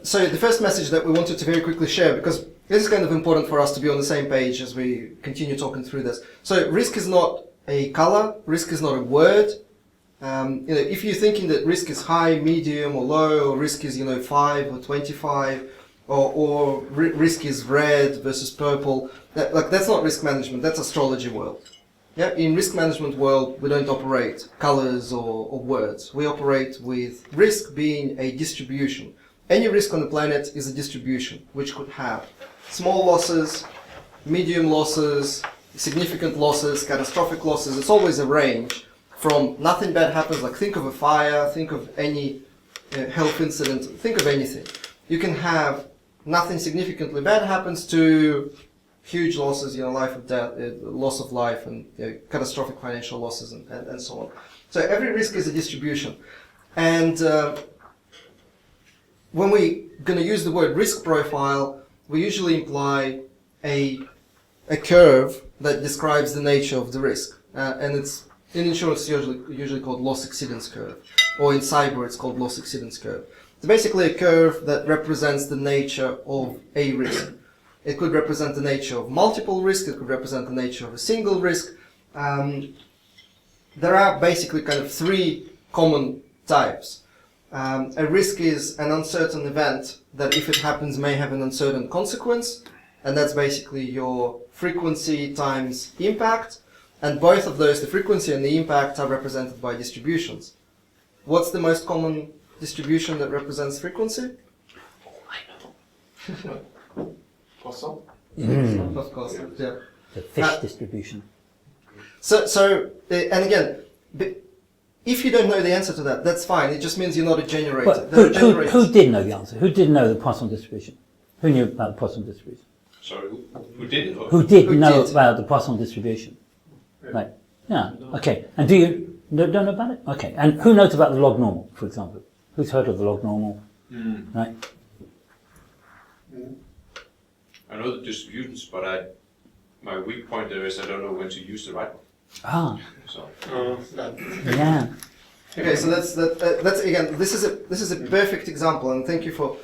So the first message that we wanted to very quickly share, because this is kind of important for us to be on the same page as we continue talking through this. So risk is not a color, risk is not a word. If you're thinking that risk is high, medium, or low, or risk is 5 or 25, or risk is red versus purple, that's not risk management. That's astrology world. Yeah, in risk management world, we don't operate colors or words. We operate with risk being a distribution. Any risk on the planet is a distribution, which could have small losses, medium losses, significant losses, catastrophic losses. It's always a range from nothing bad happens, like think of a fire, think of any health incident, think of anything. You can have nothing significantly bad happens to huge losses, life of death, loss of life, and catastrophic financial losses, and so on. So every risk is a distribution. And when we're going to use the word risk profile, we usually imply a curve that describes the nature of the risk. And it's in insurance usually called loss exceedance curve. Or in cyber it's called loss exceedance curve. It's basically a curve that represents the nature of a risk. It could represent the nature of multiple risks, it could represent the nature of a single risk. There are basically kind of three common types. A risk is an uncertain event that, if it happens, may have an uncertain consequence, and that's basically your frequency times impact, and both of those, the frequency and the impact, are represented by distributions. What's the most common distribution that represents frequency? I know. Croissant? Of course, yeah. The fish distribution. So, and again, if you don't know the answer to that, that's fine. It just means you're not a generator. But who did know the answer? Who did know the Poisson distribution? Who knew about the Poisson distribution? Sorry, who did? Who did know about the Poisson distribution? Right. Yeah. Okay. And do you don't know about it? Okay. And who knows about the log normal, for example? Who's heard of the log normal? Right. I know the distributions, but my weak point there is I don't know when to use the right one. Ah. So. Yeah. Okay, so that's again. This is a perfect example, and thank you for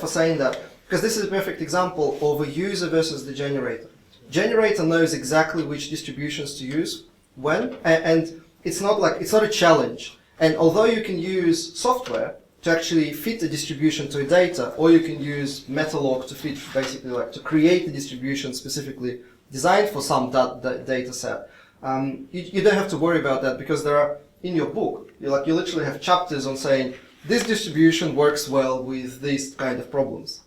saying that, because this is a perfect example of a user versus the generator. Generator knows exactly which distributions to use when, and it's not a challenge. And although you can use software to actually fit the distribution to a data, or you can use Metalog to fit, basically to create the distribution specifically designed for some data set. You don't have to worry about that, because there are, in your book, you literally have chapters on saying this distribution works well with these kind of problems.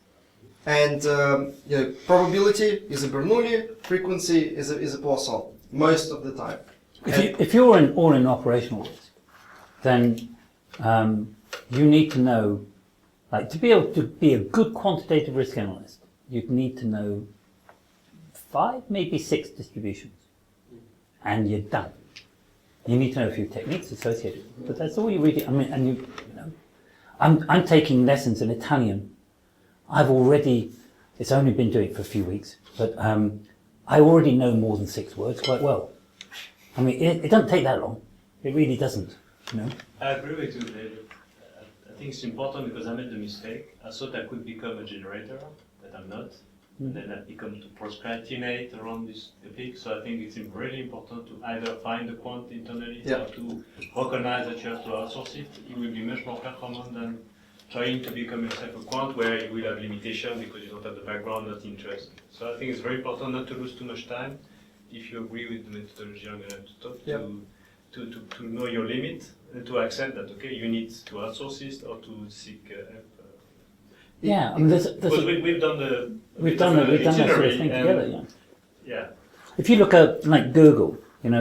And probability is a Bernoulli, frequency is a Poisson most of the time. If you're all in operational risk, then you need to know, to be able to be a good quantitative risk analyst, you'd need to know 5, maybe 6 distributions, and you're done. You need to know a few techniques associated, but that's all you really. I mean, and I'm taking lessons in Italian. It's only been doing it for a few weeks, but I already know more than 6 words quite well. I mean, it doesn't take that long. It really doesn't. I agree with you, David. I think it's important because I made the mistake. I thought I could become a generator, but I'm not. And then I've become to procrastinate around this topic. So I think it's really important to either find a quant internally or to recognize that you have to outsource it. It will be much more performant than trying to become yourself a quant where you will have limitation because you don't have the background, not interest. So I think it's very important not to lose too much time. If you agree with the methodology I'm going to have to talk to know your limit and to accept that, okay, you need to outsource it or to seek help. Yeah, I mean, because we've done that sort of thing together. Yeah. Yeah. If you look at Google, you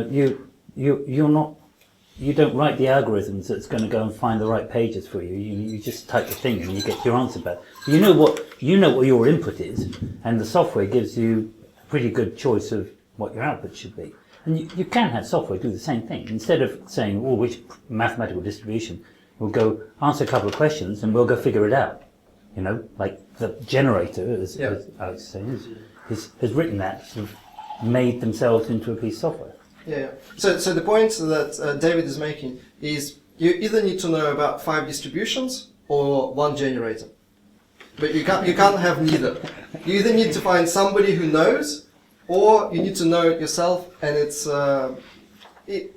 don't write the algorithms that's going to go and find the right pages for you. You just type the thing and you get your answer back. You know what your input is, and the software gives you a pretty good choice of what your output should be. And you can have software do the same thing. Instead of saying, which mathematical distribution, we'll go answer a couple of questions and we'll go figure it out. Like the generator, as Alex is saying, has written that, sort of made themselves into a piece of software. Yeah. So the point that David is making is you either need to know about 5 distributions or 1 generator. But you can't have neither. You either need to find somebody who knows, or you need to know it yourself. And we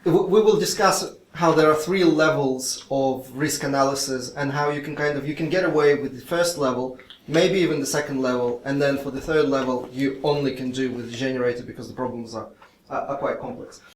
will discuss how there are 3 levels of risk analysis, and how you can get away with the first level, maybe even the second level, and then for the third level you only can do with the generator because the problems are quite complex.